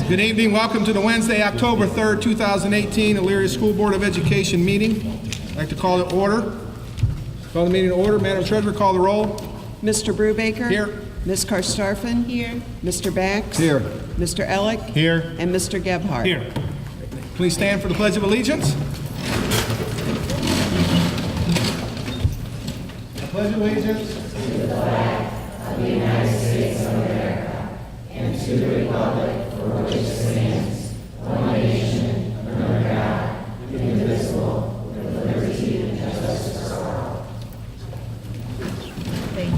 Good evening. Welcome to the Wednesday, October 3rd, 2018 Elyria School Board of Education meeting. I'd like to call it order. Call the meeting to order. Madam Treasurer, call the roll. Mr. Brubaker? Here. Ms. Karstafen? Here. Mr. Bax? Here. Mr. Ellick? Here. And Mr. Gebhardt? Here. Please stand for the Pledge of Allegiance. I pledge allegiance to the flag of the United States of America and to the republic for which it stands, one nation, under God, indivisible, with liberty and justice for all. Thank you.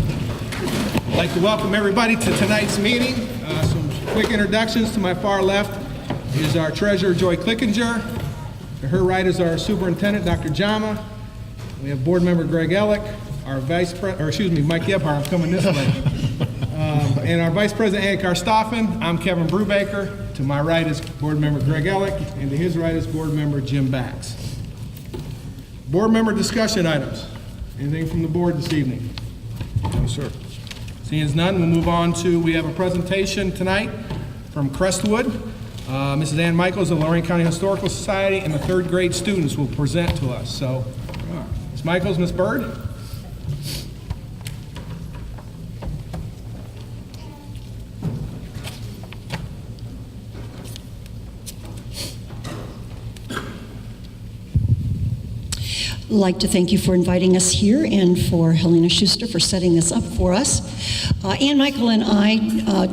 I'd like to welcome everybody to tonight's meeting. Some quick introductions. To my far left is our treasurer, Joy Clickinger. To her right is our superintendent, Dr. Jama. We have board member Greg Ellick, our Mike Gebhardt, I'm coming this way. And our vice president, Ann Karstafen. I'm Kevin Brubaker. To my right is board member Greg Ellick, and to his right is board member Jim Bax. Board member discussion items. Anything from the board this evening? No, sir. Seeing as none, we'll move on to, we have a presentation tonight from Crestwood. Mrs. Ann Michaels of Lorraine County Historical Society and the third grade students will present to us. So, Ms. Michaels, Ms. Bird. I'd like to thank you for inviting us here and for Helena Schuster for setting this up for us. Ann Michael and I,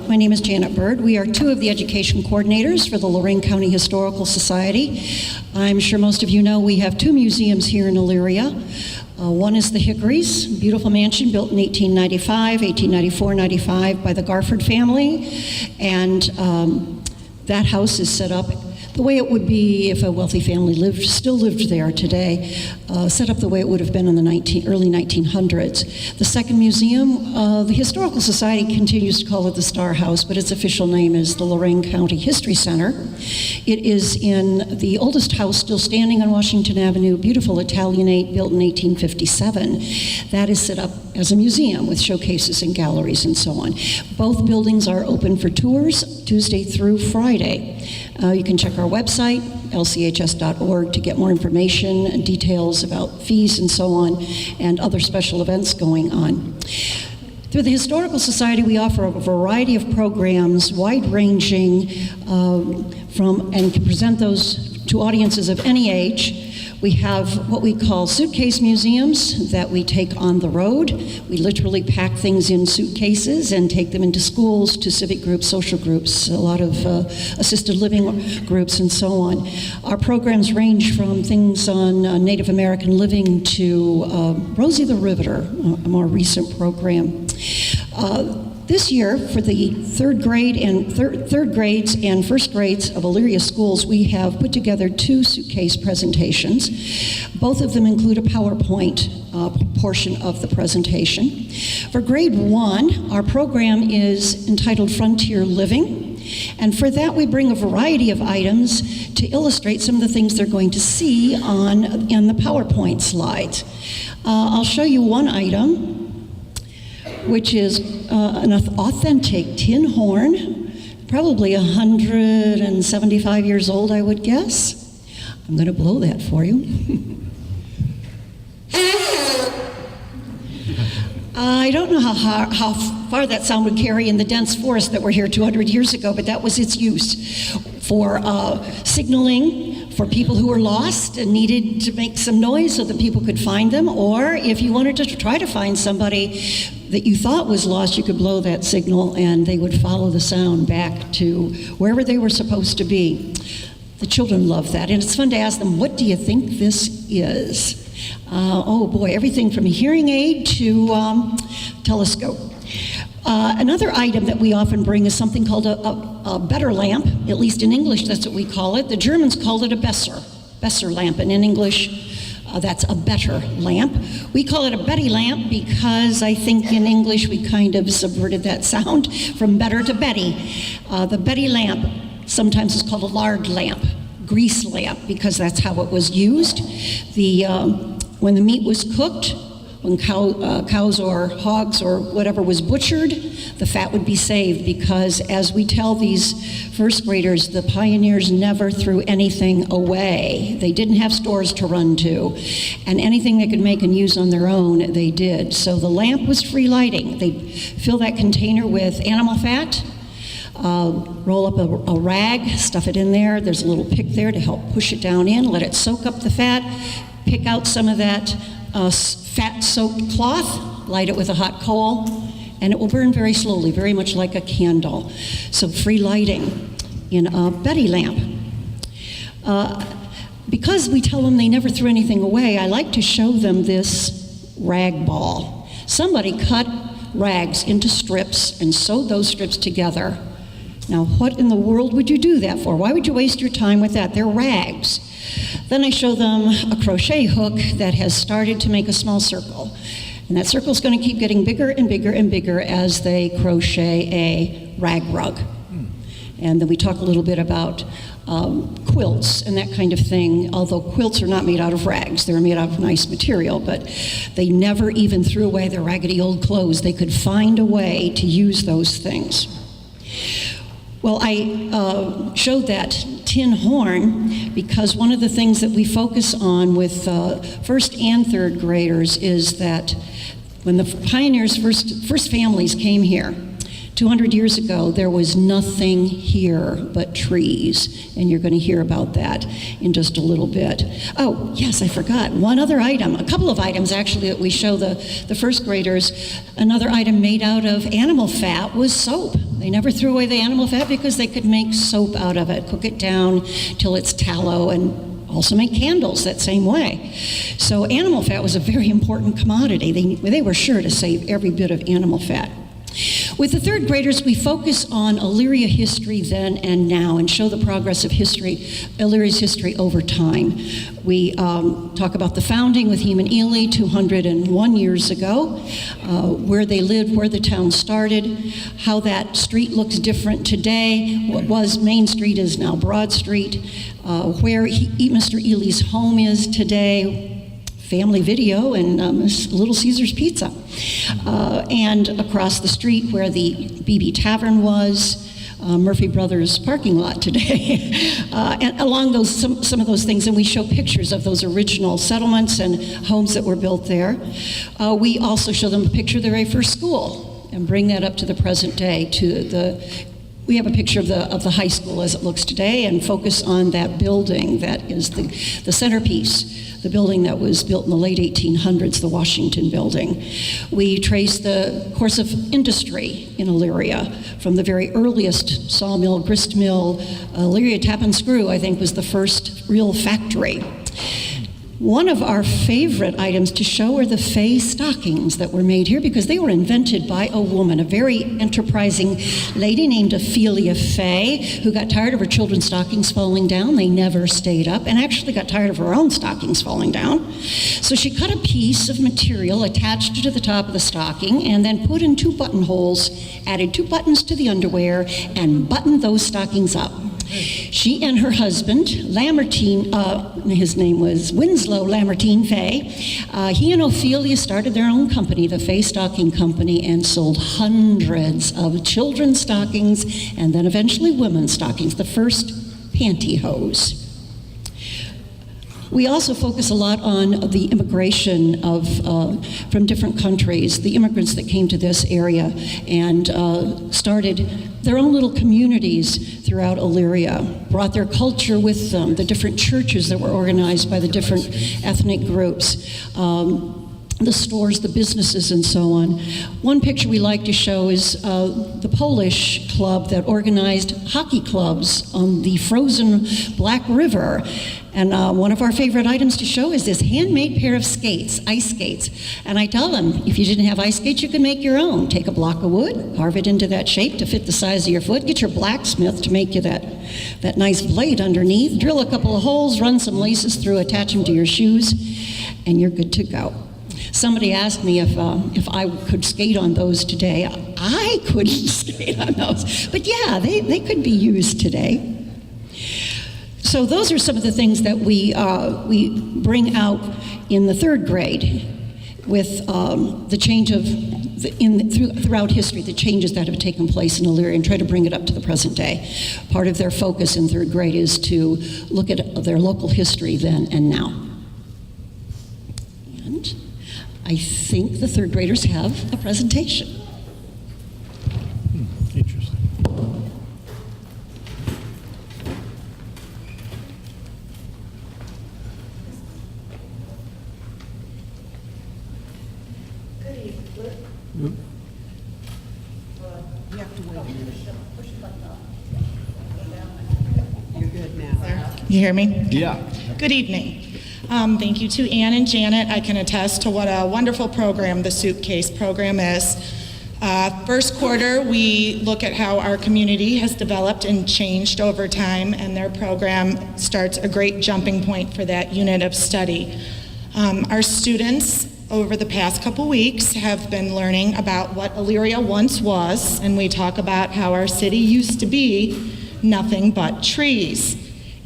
my name is Janet Bird. We are two of the education coordinators for the Lorraine County Historical Society. I'm sure most of you know we have two museums here in Elyria. One is the Hickories, beautiful mansion built in 1894-95 by the Garford family. And that house is set up the way it would be if a wealthy family still lived there today, set up the way it would have been in the early 1900s. The second museum, the Historical Society continues to call it the Star House, but its official name is the Lorraine County History Center. It is in the oldest house still standing on Washington Avenue, beautiful Italianate, built in 1857. That is set up as a museum with showcases and galleries and so on. Both buildings are open for tours Tuesday through Friday. You can check our website, lchs.org, to get more information and details about fees and so on, and other special events going on. Through the Historical Society, we offer a variety of programs, wide-ranging, and can present those to audiences of any age. We have what we call suitcase museums that we take on the road. We literally pack things in suitcases and take them into schools, to civic groups, social groups, a lot of assisted living groups, and so on. Our programs range from things on Native American living to Rosie the Riveter, a more recent program. This year, for the third grades and first grades of Elyria schools, we have put together two suitcase presentations. Both of them include a PowerPoint portion of the presentation. For grade 1, our program is entitled Frontier Living, and for that we bring a variety of items to illustrate some of the things they're going to see in the PowerPoint slides. I'll show you one item, which is an authentic tin horn, probably 175 years old, I would guess. I'm going to blow that for you. I don't know how far that sound would carry in the dense forest that were here 200 years ago, but that was its use for signaling for people who were lost and needed to make some noise so that people could find them, or if you wanted to try to find somebody that you thought was lost, you could blow that signal and they would follow the sound back to wherever they were supposed to be. The children love that, and it's fun to ask them, what do you think this is? Oh boy, everything from a hearing aid to telescope. Another item that we often bring is something called a better lamp. At least in English, that's what we call it. The Germans called it a Besser lamp, and in English, that's a better lamp. We call it a Betty lamp because I think in English we kind of subverted that sound from better to Betty. The Betty lamp sometimes is called a lard lamp, grease lamp, because that's how it was used. When the meat was cooked, when cows or hogs or whatever was butchered, the fat would be saved, because as we tell these first graders, the pioneers never threw anything away. They didn't have stores to run to, and anything they could make and use on their own, they did. So the lamp was free lighting. They'd fill that container with animal fat, roll up a rag, stuff it in there. There's a little pick there to help push it down in, let it soak up the fat, pick out some of that fat-soaked cloth, light it with a hot coal, and it will burn very slowly, very much like a candle. So free lighting in a Betty lamp. Because we tell them they never threw anything away, I like to show them this rag ball. Somebody cut rags into strips and sewed those strips together. Now, what in the world would you do that for? Why would you waste your time with that? They're rags. Then I show them a crochet hook that has started to make a small circle. And that circle is going to keep getting bigger and bigger and bigger as they crochet a rag rug. And then we talk a little bit about quilts and that kind of thing, although quilts are not made out of rags. They're made out of nice material, but they never even threw away their raggedy old clothes. They could find a way to use those things. Well, I showed that tin horn because one of the things that we focus on with first and third graders is that when the pioneers' first families came here 200 years ago, there was nothing here but trees, and you're going to hear about that in just a little bit. Oh, yes, I forgot. One other item, a couple of items actually that we show the first graders. Another item made out of animal fat was soap. They never threw away the animal fat because they could make soap out of it, cook it down till it's tallow, and also make candles that same way. So animal fat was a very important commodity. They were sure to save every bit of animal fat. With the third graders, we focus on Elyria history then and now and show the progress of history, Elyria's history over time. We talk about the founding with Heme and Ely 201 years ago, where they lived, where the town started, how that street looks different today. What was Main Street is now Broad Street, where Mr. Ely's home is today, family video, and Little Caesar's Pizza. And across the street where the BB Tavern was, Murphy Brothers parking lot today. And along some of those things, and we show pictures of those original settlements and homes that were built there. We also show them a picture of their very first school and bring that up to the present day. We have a picture of the high school as it looks today and focus on that building that is the centerpiece. The building that was built in the late 1800s, the Washington Building. We trace the course of industry in Elyria from the very earliest sawmill, grist mill. Elyria Tap and Screw, I think, was the first real factory. One of our favorite items to show are the Fay stockings that were made here because they were invented by a woman, a very enterprising lady named Ophelia Fay, who got tired of her children's stockings falling down. They never stayed up, and actually got tired of her own stockings falling down. So she cut a piece of material, attached it to the top of the stocking, and then put in 2 buttonholes, added 2 buttons to the underwear, and buttoned those stockings up. She and her husband, Lamartine, his name was Winslow Lamartine Fay, he and Ophelia started their own company, the Fay Stocking Company, and sold hundreds of children's stockings and then eventually women's stockings, the first pantyhose. We also focus a lot on the immigration from different countries, the immigrants that came to this area and started their own little communities throughout Elyria, brought their culture with them, the different churches that were organized by the different ethnic groups, the stores, the businesses, and so on. One picture we like to show is the Polish club that organized hockey clubs on the frozen Black River. And one of our favorite items to show is this handmade pair of skates, ice skates. And I tell them, if you didn't have ice skates, you could make your own. Take a block of wood, carve it into that shape to fit the size of your foot, get your blacksmith to make you that nice blade underneath, drill a couple of holes, run some laces through, attach them to your shoes, and you're good to go. Somebody asked me if I could skate on those today. I couldn't skate on those, but yeah, they could be used today. So those are some of the things that we bring out in the third grade. with the change of, throughout history, the changes that have taken place in Elyria, and try to bring it up to the present day. Part of their focus in third grade is to look at their local history then and now. And I think the third graders have a presentation. Interesting. You have to wait a minute. You're good now. You hear me? Yeah. Good evening. Thank you to Ann and Janet. I can attest to what a wonderful program the Suitcase program is. First quarter, we look at how our community has developed and changed over time, and their program starts a great jumping point for that unit of study. Our students over the past couple weeks have been learning about what Elyria once was, and we talk about how our city used to be nothing but trees.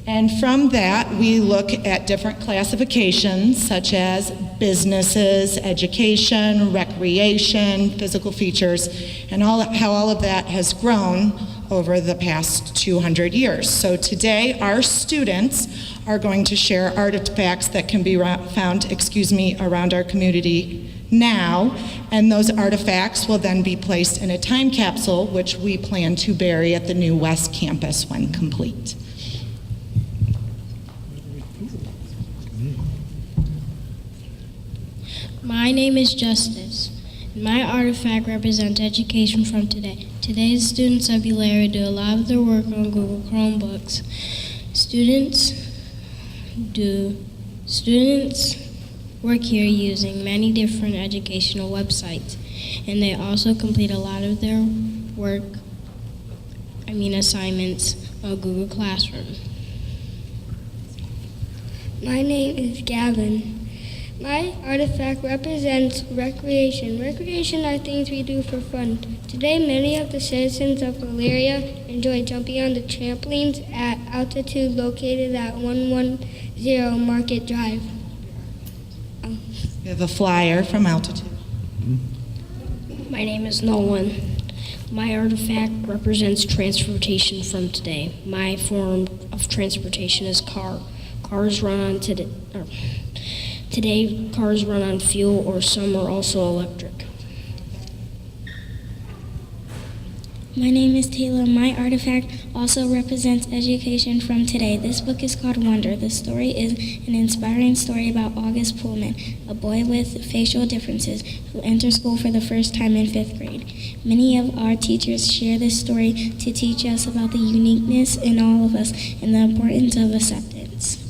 And from that, we look at different classifications such as businesses, education, recreation, physical features, and how all of that has grown over the past 200 years. So today, our students are going to share artifacts that can be found, around our community now, and those artifacts will then be placed in a time capsule, which we plan to bury at the new West Campus when complete. My name is Justice. My artifact represents education from today. Today's students of Elyria do a lot of their work on Google Chromebooks. Students work here using many different educational websites, and they also complete a lot of their assignments on Google Classroom. My name is Gavin. My artifact represents recreation. Recreation are things we do for fun. Today, many of the citizens of Elyria enjoy jumping on the trampolines at altitude located at 110 Market Drive. We have a flyer from Altitude. My name is Nolan. My artifact represents transportation from today. My form of transportation is car. Cars run on Today, cars run on fuel, or some are also electric. My name is Taylor. My artifact also represents education from today. This book is called Wonder. The story is an inspiring story about August Pullman, a boy with facial differences who enters school for the first time in 5th grade. Many of our teachers share this story to teach us about the uniqueness in all of us and the importance of acceptance.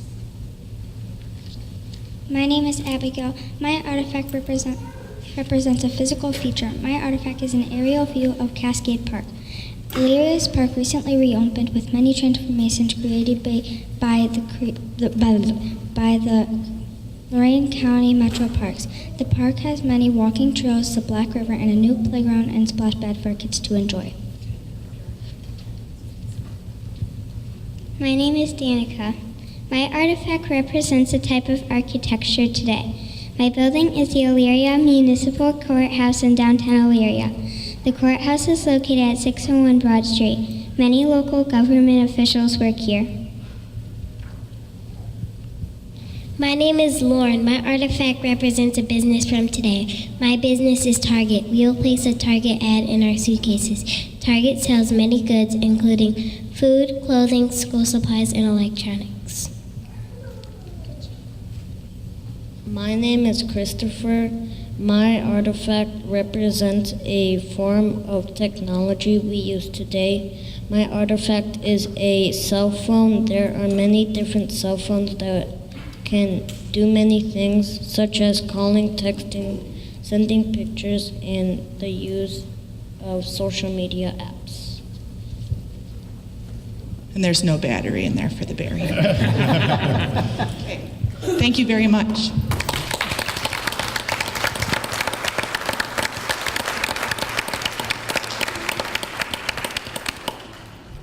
My name is Abigail. My artifact represents a physical feature. My artifact is an aerial view of Cascade Park. Elyria's park recently reopened with many transformations created by the Lorain County Metro Parks. The park has many walking trails, the Black River, and a new playground and splash pad for kids to enjoy. My name is Danica. My artifact represents a type of architecture today. My building is the Elyria Municipal Courthouse in downtown Elyria. The courthouse is located at 601 Broad Street. Many local government officials work here. My name is Lauren. My artifact represents a business from today. My business is Target. We will place a Target ad in our suitcases. Target sells many goods, including food, clothing, school supplies, and electronics. My name is Christopher. My artifact represents a form of technology we use today. My artifact is a cell phone. There are many different cell phones that can do many things, such as calling, texting, sending pictures, and the use of social media apps. And there's no battery in there for the barrier. Okay. Thank you very much.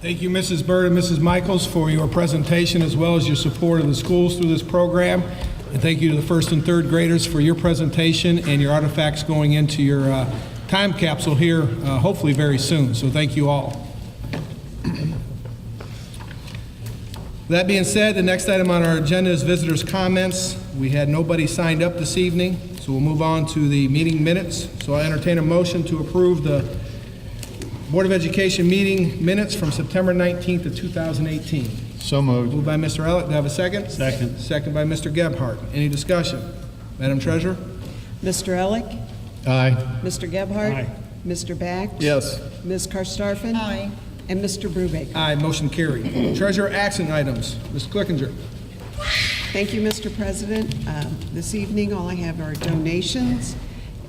Thank you, Mrs. Bird and Mrs. Michaels, for your presentation as well as your support of the schools through this program. And thank you to the first and third graders for your presentation and your artifacts going into your time capsule here, hopefully very soon. So thank you all. That being said, the next item on our agenda is visitors' comments. We had nobody signed up this evening, so we'll move on to the meeting minutes. So I entertain a motion to approve the Board of Education meeting minutes from September 19th of 2018. So moved. Moved by Mr. Elick. Do I have a second? Second. Second by Mr. Gebhardt. Any discussion? Madam Treasurer? Mr. Elick? Aye. Mr. Gebhardt? Aye. Mr. Bax? Yes. Ms. Karstafen? Aye. And Mr. Brubaker? Aye, motion carried. Treasurer action items. Ms. Clickinger. Thank you, Mr. President. This evening, all I have are donations,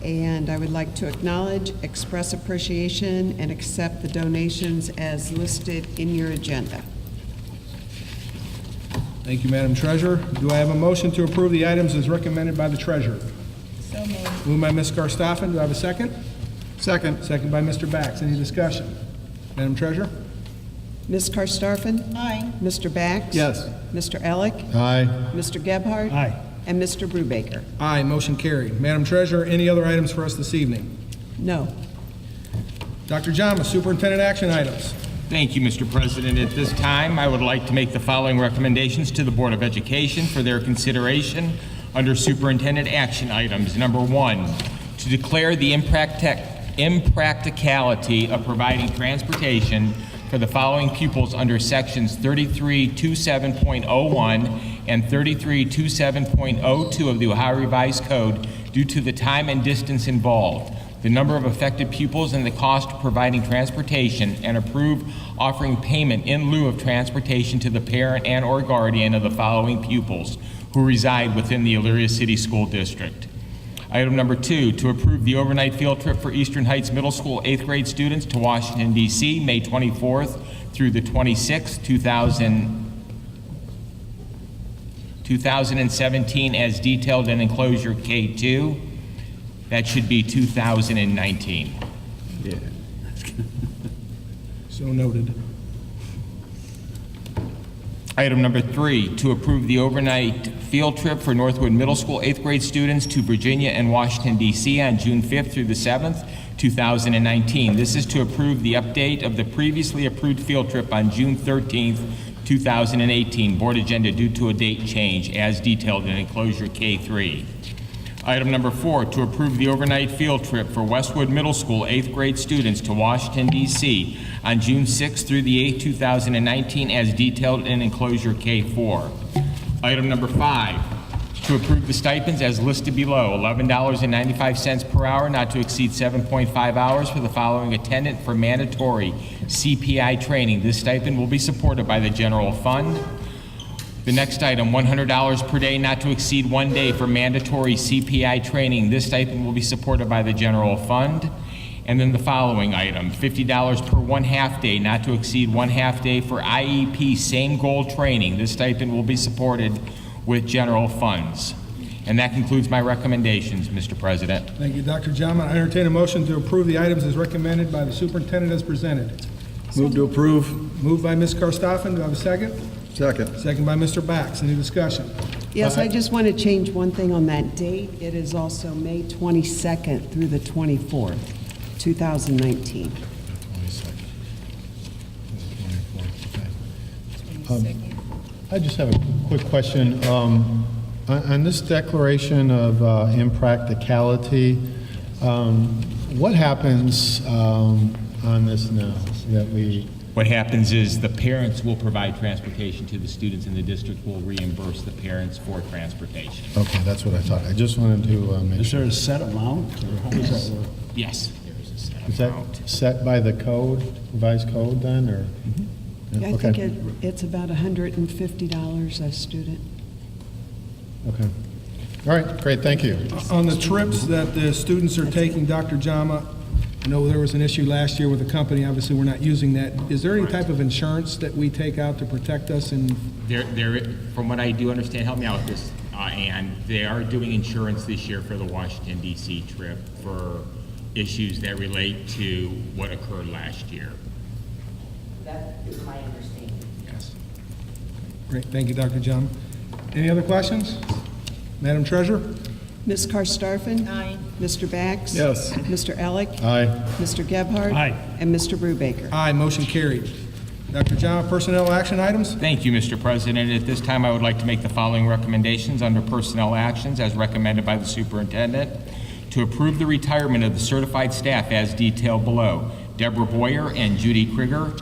and I would like to acknowledge, express appreciation, and accept the donations as listed in your agenda. Thank you, Madam Treasurer. Do I have a motion to approve the items as recommended by the Treasurer? So moved. Moved by Ms. Karstafen. Do I have a second? Second. Second by Mr. Bax. Any discussion? Madam Treasurer? Ms. Karstafen? Aye. Mr. Bax? Yes. Mr. Elick? Aye. Mr. Gebhardt? Aye. And Mr. Brubaker? Aye, motion carried. Madam Treasurer, any other items for us this evening? No. Dr. Jama, superintendent action items. Thank you, Mr. President. At this time, I would like to make the following recommendations to the Board of Education for their consideration under superintendent action items. Number one, to declare the impracticality of providing transportation for the following pupils under sections 3327.01 and 3327.02 of the Ohio Revised Code due to the time and distance involved, the number of affected pupils and the cost of providing transportation, and approve offering payment in lieu of transportation to the parent and or guardian of the following pupils who reside within the Elyria City School District. Item number two, to approve the overnight field trip for Eastern Heights Middle School 8th grade students to Washington, D.C., May 24th through the 26th, 2017, as detailed in enclosure K2. That should be 2019. Yeah. So noted. Item number three, to approve the overnight field trip for Northwood Middle School 8th grade students to Virginia and Washington, D.C. on June 5th through the 7th, 2019. This is to approve the update of the previously approved field trip on June 13th, 2018, board agenda due to a date change as detailed in enclosure K3. Item number four, to approve the overnight field trip for Westwood Middle School 8th grade students to Washington, D.C. on June 6th through the 8th, 2019, as detailed in enclosure K4. Item number five, to approve the stipends as listed below, $11.95 per hour, not to exceed 7.5 hours for the following attendant for mandatory CPI training. This stipend will be supported by the general fund. The next item, $100 per day, not to exceed 1 day for mandatory CPI training. This stipend will be supported by the general fund. And then the following item, $50 per 1 half day, not to exceed 1 half day for IEP same goal training. This stipend will be supported with general funds. And that concludes my recommendations, Mr. President. Thank you, Dr. Jama. I entertain a motion to approve the items as recommended by the superintendent as presented. Move to approve. Moved by Ms. Karstafen. Do I have a second? Second. Second by Mr. Bax. Any discussion? Yes, I just want to change one thing on that date. It is also May 22nd through the 24th, 2019. I just have a quick question. On this declaration of impracticality, what happens on this now that we... What happens is the parents will provide transportation to the students, and the district will reimburse the parents for transportation. Okay, that's what I thought. I just wanted to make Is sure. there a set amount, or how does that work? Yes, there is a set Is that amount. set by the code, revised code then, or? Yeah, I Okay. think it's about $150 a student. Okay. All right, great, thank you. On the trips that the students are taking, Dr. Jama, I know there was an issue last year with the company. Obviously, we're not using that. Is there any type of insurance that we take out to protect us? And From what I do understand, help me out with this, and they are doing insurance this year for the Washington, D.C. trip for issues that relate to what occurred last year. That is my understanding. Yes. great, thank you, Dr. Jama. Any other questions? Madam Treasurer? Ms. Karstafen? Aye. Mr. Bax? Yes. Mr. Elick? Aye. Mr. Gebhardt? Aye. And Mr. Brubaker? Aye, motion carried. Dr. John, personnel action items? Thank you, Mr. President. At this time, I would like to make the following recommendations under personnel actions as recommended by the superintendent. To approve the retirement of the certified staff as detailed below. Deborah Boyer and Judy Krieger,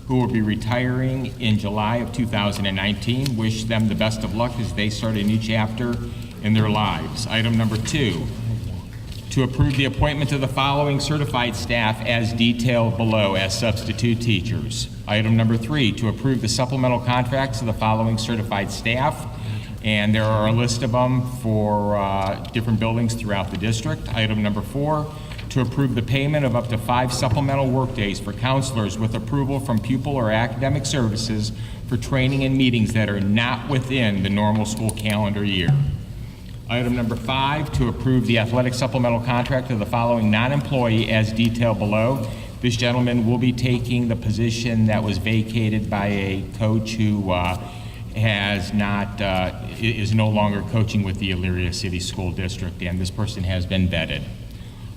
who will be retiring in July of 2019. Wish them the best of luck as they start a new chapter in their lives. Item number 2, to approve the appointment of the following certified staff as detailed below as substitute teachers. Item number 3, to approve the supplemental contracts of the following certified staff, and there are a list of them for different buildings throughout the district. Item number 4, to approve the payment of up to 5 supplemental workdays for counselors with approval from pupil or academic services for training and meetings that are not within the normal school calendar year. Item number 5, to approve the athletic supplemental contract of the following non-employee as detailed below. This gentleman will be taking the position that was vacated by a coach who is no longer coaching with the Elyria City School District, and this person has been vetted.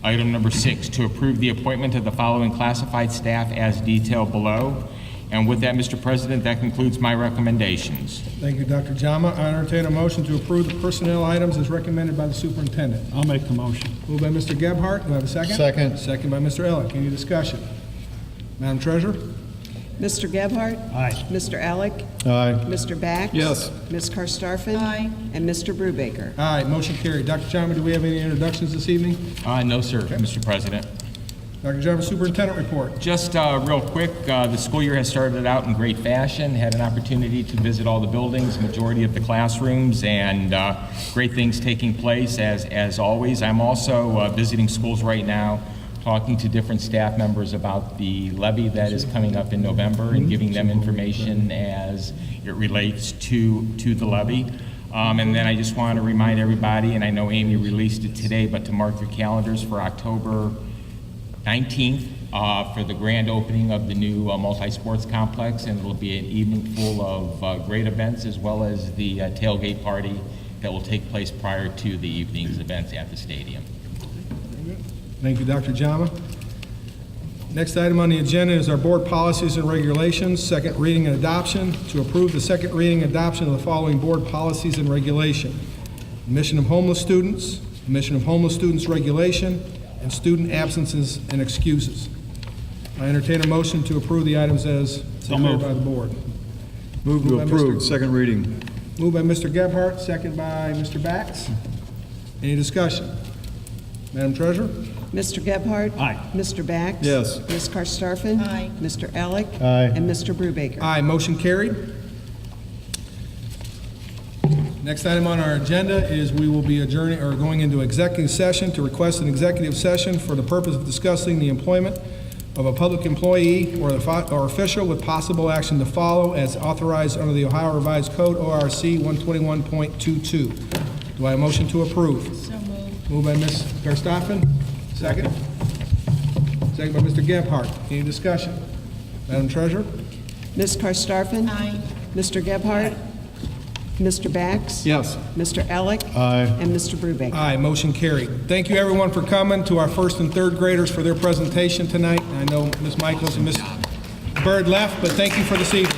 Item number 6, to approve the appointment of the following classified staff as detailed below. And with that, Mr. President, that concludes my recommendations. Thank you, Dr. Jama. I entertain a motion to approve the personnel items as recommended by the superintendent. I'll make the motion. Moved by Mr. Gebhardt. Do I have a second? Second. Second by Mr. Elick. Any discussion? Madam Treasurer? Mr. Gebhardt? Aye. Mr. Elick? Aye. Mr. Bax? Yes. Ms. Karstafen? Aye. And Mr. Brubaker? Aye, motion carried. Dr. Jama, do we have any introductions this evening? No, sir, Mr. President. Dr. Jama, superintendent report. Just real quick, the school year has started out in great fashion. Had an opportunity to visit all the buildings, majority of the classrooms, and great things taking place as always. I'm also visiting schools right now, talking to different staff members about the levy that is coming up in November and giving them information as it relates to the levy. And then I just want to remind everybody, and I know Amy released it today, but to mark your calendars for October 19th for the grand opening of the new multi-sports complex, and it'll be an evening full of great events as well as the tailgate party that will take place prior to the evening's events at the stadium. Thank you, Dr. Jama. Next item on the agenda is our board policies and regulations, second reading and adoption. To approve the second reading and adoption of the following board policies and regulation: admission of homeless students, admission of homeless students regulation, and student absences and excuses. I entertain a motion to approve the items as declared moved. by the board. Move to Moved by approve, Mr. second reading. Moved by Mr. Gebhardt, second by Mr. Bax. Any discussion? Madam Treasurer? Mr. Gebhardt? Aye. Mr. Bax? Yes. Ms. Karstafen? Aye. Mr. Elick? Aye. And Mr. Brubaker? Aye, motion carried. Next item on our agenda is we will be adjourning or going into executive session to request an executive session for the purpose of discussing the employment of a public employee or official with possible action to follow as authorized under the Ohio Revised Code, ORC 121.22. Do I have a motion to approve? So moved. Moved by Ms. Karstafen. Second. Second by Mr. Gebhardt. Any discussion? Madam Treasurer? Ms. Karstafen? Aye. Mr. Gebhardt? Mr. Bax? Yes. Mr. Elick? Aye. And Mr. Brubaker? Aye, motion carried. Thank you, everyone, for coming, to our first and third graders for their presentation tonight. I know Ms. Michaels and Ms. Bird left, but thank you for this evening.